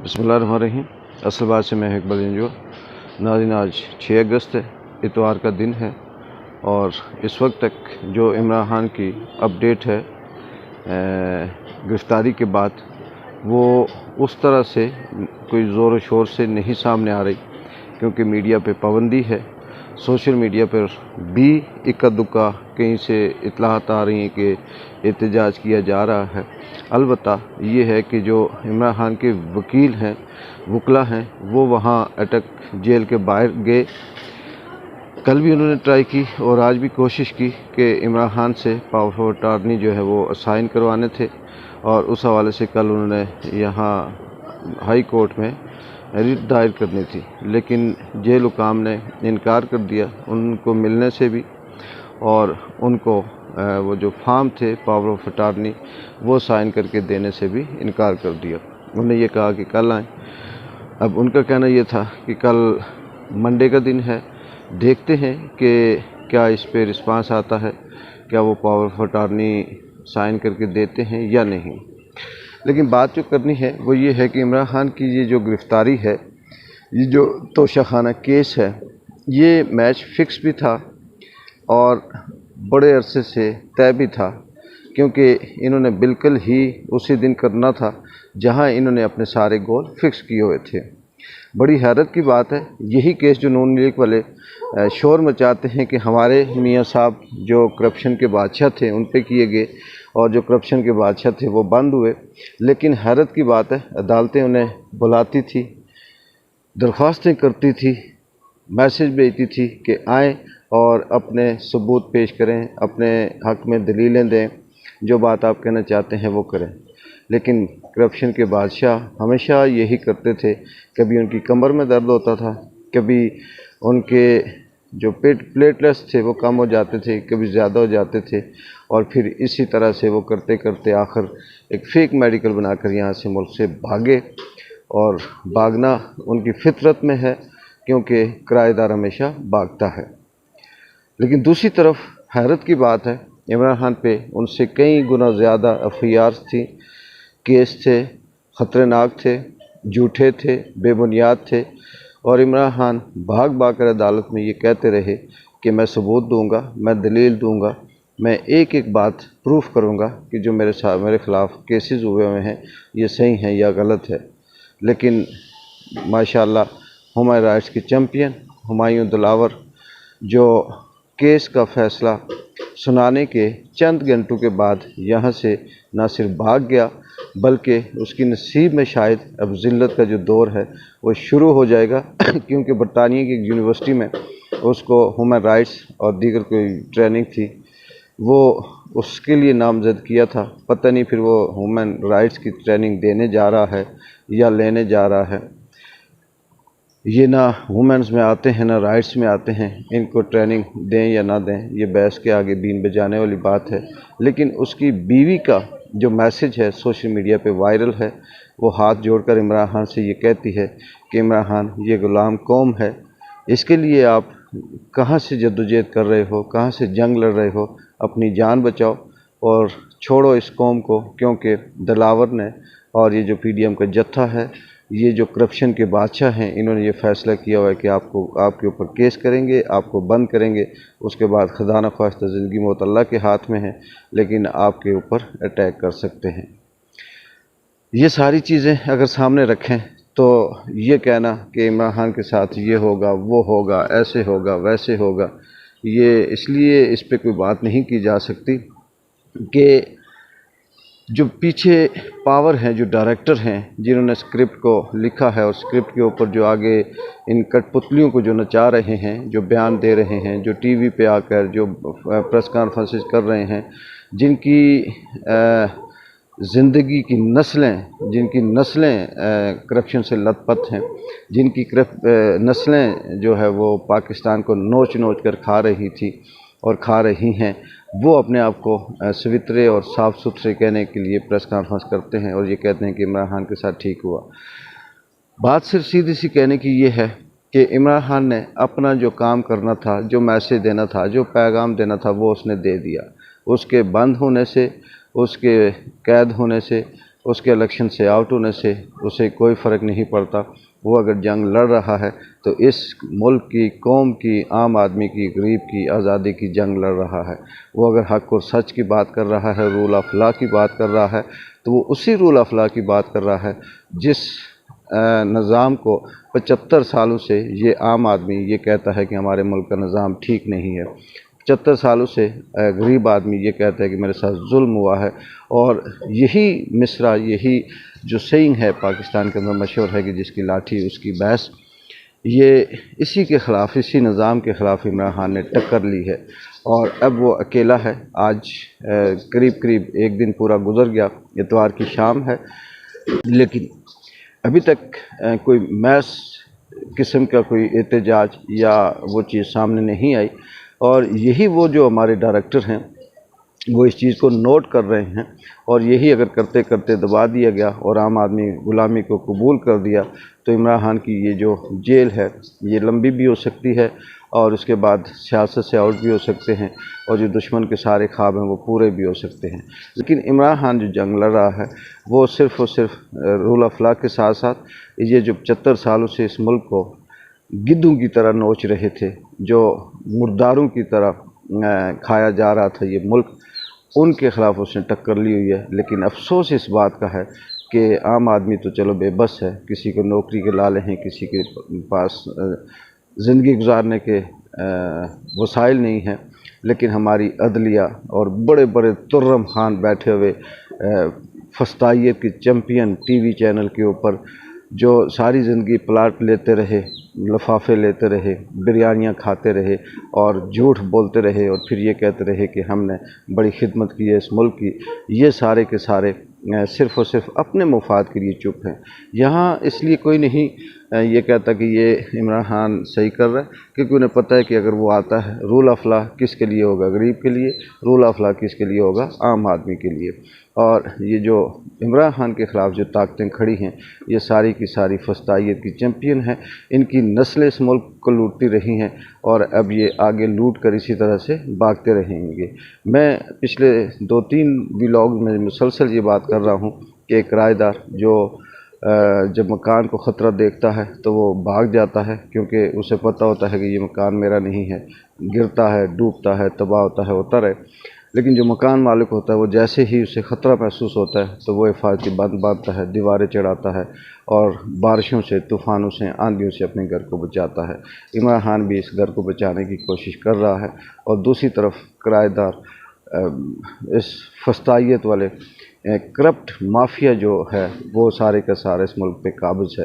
बिस्मिल्लाहिर्रहमानिर्रहीम। असल बात से मैं इकबाल इंजो। नाज़रीन, आज 6 अगस्त है, इतवार का दिन है और इस वक्त तक जो इमरान खान की अपडेट है गिरफ़्तारी के बाद, वो उस तरह से कोई ज़ोर शोर से नहीं सामने आ रही, क्योंकि मीडिया पे पाबंदी है। सोशल मीडिया पर भी इक्का दुक्का कहीं से इत्तलाहत आ रही हैं कि एहतजाज किया जा रहा है। अलबत्ता ये है कि जो इमरान खान के वकील हैं, वकला हैं, वो वहाँ अटक जेल के बाहर गए। कल भी उन्होंने ट्राई की और आज भी कोशिश की कि इमरान खान से पावर ऑफ अटॉर्नी जो है वो असाइन करवाने थे, और उस हवाले से कल उन्होंने यहाँ हाई कोर्ट में रिट दायर करनी थी, लेकिन जेल हुकाम ने इनकार कर दिया उनको मिलने से भी, और उनको वो जो फॉर्म थे पावर ऑफ अटॉर्नी वो साइन करके देने से भी इनकार कर दिया। उन्होंने ये कहा कि कल आएँ। अब उनका कहना ये था कि कल मंडे का दिन है, देखते हैं कि क्या इस पे रिस्पांस आता है, क्या वो पावर ऑफ अटॉर्नी साइन करके देते हैं या नहीं। लेकिन बात जो करनी है वो ये है कि इमरान खान की ये जो गिरफ़्तारी है, ये जो तोशाखाना केस है, ये मैच फिक्स भी था और बड़े अरसे से तय भी था, क्योंकि इन्होंने बिल्कुल ही उसी दिन करना था जहां इन्होंने अपने सारे गोल फिक्स किए हुए थे। बड़ी हैरत की बात है, यही केस जो नून लीग वाले शोर मचाते हैं कि हमारे मियाँ साहब जो करप्शन के बादशाह थे उन पे किए गए, और जो करप्शन के बादशाह थे वो बंद हुए। लेकिन हैरत की बात है, अदालतें उन्हें बुलाती थी, दरख्वास्तें करती थी, मैसेज भेजती थी कि आएँ और अपने सबूत पेश करें, अपने हक़ में दलीलें दें, जो बात आप कहना चाहते हैं वो करें। लेकिन करप्शन के बादशाह हमेशा यही करते थे। कभी उनकी कमर में दर्द होता था, कभी उनके जो प्लेटलेट्स थे वो कम हो जाते थे, कभी ज़्यादा हो जाते थे, और फिर इसी तरह से वो करते करते आखिर एक फ़ेक मेडिकल बनाकर यहाँ से मुल्क से भागे। और भागना उनकी फितरत में है, क्योंकि किराएदार हमेशा भागता है। लेकिन दूसरी तरफ हैरत की बात है, इमरान खान पे उनसे कई गुना ज़्यादा एफआईआर थी, केस थे, ख़तरनाक थे, झूठे थे, बेबुनियाद थे, और इमरान खान भाग भाग कर अदालत में ये कहते रहे कि मैं सबूत दूंगा, मैं दलील दूंगा, मैं एक एक बात प्रूफ करूंगा कि जो मेरे ख़िलाफ़ केसेस हुए हैं ये सही हैं या गलत है। लेकिन माशाल्लाह ह्यूमन राइट्स के चैम्पियन हुमायूं दिलावर, जो केस का फ़ैसला सुनाने के चंद घंटों के बाद यहाँ से न सिर्फ भाग गया, बल्कि उसकी नसीब में शायद अब ज़िल्लत का जो दौर है वो शुरू हो जाएगा, क्योंकि बरतानिया की एक यूनिवर्सिटी में उसको ह्यूमन राइट्स और दीगर कोई ट्रेनिंग थी, वो उसके लिए नामज़द किया था। पता नहीं फिर वो ह्यूमन राइट्स की ट्रेनिंग देने जा रहा है या लेने जा रहा है। ये ना वुमेंस में आते हैं ना राइट्स में आते हैं, इनको ट्रेनिंग दें या ना दें ये बहस के आगे बीन बजाने वाली बात है। लेकिन उसकी बीवी का जो मैसेज है सोशल मीडिया पे वायरल है, वो हाथ जोड़कर इमरान खान से ये कहती है कि इमरान खान ये गुलाम कौम है, इसके लिए आप कहाँ से जद्दोजहद कर रहे हो, कहाँ से जंग लड़ रहे हो, अपनी जान बचाओ और छोड़ो इस कौम को। क्योंकि दिलावर ने और ये जो पीडीएम का जत्था है, ये जो करप्शन के बादशाह हैं, इन्होंने ये फ़ैसला किया हुआ है कि आपके ऊपर केस करेंगे, आपको बंद करेंगे, उसके बाद खुदा न ख्वास्ता ज़िंदगी मौत अल्लाह के हाथ में है, लेकिन आपके ऊपर अटैक कर सकते हैं। ये सारी चीज़ें अगर सामने रखें तो ये कहना कि इमरान खान के साथ ये होगा, वो होगा, ऐसे होगा, वैसे होगा, ये इसलिए इस पर कोई बात नहीं की जा सकती कि जो पीछे पावर हैं, जो डायरेक्टर हैं, जिन्होंने स्क्रिप्ट को लिखा है और स्क्रिप्ट के ऊपर जो आगे इन कठपुतलियों को जो नचा रहे हैं, जो बयान दे रहे हैं, जो टीवी पे आकर जो प्रेस कॉन्फ्रेंसेस कर रहे हैं, जिनकी ज़िंदगी की जिनकी नस्लें करप्शन से लथपथ हैं, जिनकी नस्लें जो है वो पाकिस्तान को नोच नोच कर खा रही थी और खा रही हैं, वो अपने आप को सवितरे और साफ़ सुथरे कहने के लिए प्रेस कॉन्फ्रेंस करते हैं और ये कहते हैं कि इमरान खान के साथ ठीक हुआ। बात सिर्फ सीधी सी कहने की ये है कि इमरान खान ने अपना जो काम करना था, जो मैसेज देना था, जो पैगाम देना था, वो उसने दे दिया। उसके बंद होने से, उसके कैद होने से اس کے الیکشن سے آؤٹ ہونے سے اسے کوئی فرق نہیں پڑتا۔ وہ اگر جنگ لڑ رہا ہے تو اس ملک کی، قوم کی، عام آدمی کی، غریب کی آزادی کی جنگ لڑ رہا ہے۔ وہ اگر حق اور سچ کی بات کر رہا ہے، رول آف لا کی بات کر رہا ہے، تو وہ اسی رول آف لا کی بات کر رہا ہے جس نظام کو 75 سالوں سے یہ عام آدمی یہ کہتا ہے کہ ہمارے ملک کا نظام ٹھیک نہیں ہے۔ 75 سالوں سے غریب آدمی یہ کہتا ہے کہ میرے ساتھ ظلم ہوا ہے، اور یہی مصرع، یہی جو سینگ ہے پاکستان کے اندر مشہور ہے کہ جس کی لاٹھی اس کی بھینس، یہ اسی کے خلاف، اسی نظام کے خلاف عمران خان نے ٹکر لی ہے، اور اب وہ اکیلا ہے۔ آج قریب ایک دن پورا گزر گیا، اتوار کی شام ہے، لیکن ابھی تک کوئی محض قسم کا کوئی احتجاج یا وہ چیز سامنے نہیں آئی، اور یہی وہ جو ہمارے ڈائریکٹر ہیں وہ اس چیز کو نوٹ کر رہے ہیں، اور یہی اگر کرتے کرتے دبا دیا گیا اور عام آدمی غلامی کو قبول کر دیا تو عمران خان کی یہ جو جیل ہے یہ لمبی بھی ہو سکتی ہے، اور اس کے بعد سیاست سے آؤٹ بھی ہو سکتے ہیں، اور جو دشمن کے سارے خواب ہیں وہ پورے بھی ہو سکتے ہیں۔ لیکن عمران خان جو جنگ لڑ رہا ہے وہ صرف اور صرف رول آف لا کے ساتھ ساتھ یہ جو 75 سالوں سے اس ملک کو گدھوں کی طرح نوچ رہے تھے، جو مرداروں کی طرح کھایا جا رہا تھا یہ ملک، ان کے خلاف اس نے ٹکر لی ہوئی ہے۔ لیکن افسوس اس بات کا ہے کہ عام آدمی تو چلو بے بس ہے، کسی کو نوکری کے لالے ہیں، کسی کے پاس زندگی گزارنے کے وسائل نہیں ہیں، لیکن ہماری عدلیہ اور بڑے بڑے ترم خان بیٹھے ہوئے فسطائیت کی چیمپئن ٹی وی چینل کے اوپر جو ساری زندگی پلاٹ لیتے رہے، لفافے لیتے رہے، بریانیاں کھاتے رہے اور جھوٹ بولتے رہے، اور پھر یہ کہتے رہے کہ ہم نے بڑی خدمت کی ہے اس ملک کی، یہ سارے کے سارے صرف اور صرف اپنے مفاد کے لیے چپ ہیں۔ یہاں اس لیے کوئی نہیں یہ کہتا کہ یہ عمران خان صحیح کر رہا ہے، کیونکہ انہیں پتہ ہے کہ اگر وہ آتا ہے رول آف لا کس کے لیے ہوگا؟ غریب کے لیے۔ رول آف لا کس کے لیے ہوگا؟ عام آدمی کے لیے۔ اور یہ جو عمران خان کے خلاف جو طاقتیں کھڑی ہیں یہ ساری کی ساری فسطائیت کی چیمپئن ہیں، ان کی نسلیں اس ملک کو لوٹتی رہی ہیں، اور اب یہ آگے لوٹ کر اسی طرح سے بھاگتے رہیں گے۔ میں پچھلے 2-3 ولاگ میں مسلسل یہ بات کر رہا ہوں کہ ایک کرایہ دار جو جب مکان کو خطرہ دیکھتا ہے تو وہ بھاگ جاتا ہے، کیونکہ اسے پتہ ہوتا ہے کہ یہ مکان میرا نہیں ہے، گرتا ہے، ڈوبتا ہے، تباہ ہوتا ہے، ہوتا رہے۔ لیکن جو مکان مالک ہوتا ہے وہ جیسے ہی اسے خطرہ محسوس ہوتا ہے تو وہ حفاظتی بند باندھتا ہے، دیواریں چڑھاتا ہے، اور بارشوں سے، طوفانوں سے، آندھیوں سے اپنے گھر کو بچاتا ہے۔ عمران خان بھی اس گھر کو بچانے کی کوشش کر رہا ہے، اور دوسری طرف کرایہ دار اس فسطائیت والے کرپٹ مافیا جو ہے وہ سارے کا سارا اس ملک پہ قابض ہے۔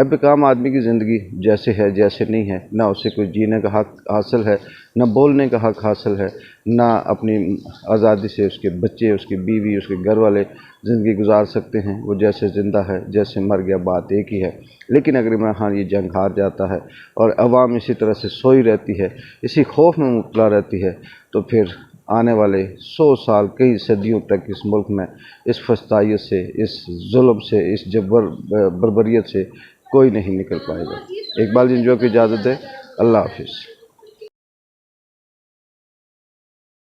اب ایک عام آدمی کی زندگی جیسے ہے جیسے نہیں ہے، نہ اسے کوئی جینے کا حق حاصل ہے، نہ بولنے کا حق حاصل ہے، نہ اپنی آزادی سے اس کے بچے، اس کی بیوی، اس کے گھر والے زندگی گزار سکتے ہیں۔ وہ جیسے زندہ ہے، جیسے مر گیا، بات ایک ہی ہے۔ لیکن اگر عمران خان یہ جنگ ہار جاتا ہے اور عوام اسی طرح سے سوئی رہتی ہے، اسی خوف میں مبتلا رہتی ہے، تو پھر آنے والے 100 سال، کئی صدیوں تک اس ملک میں اس فسطائیت سے، اس ظلم سے، اس بربریت سے کوئی نہیں نکل پائے گا۔ اقبال جنجوع کی اجازت ہے۔ اللہ حافظ۔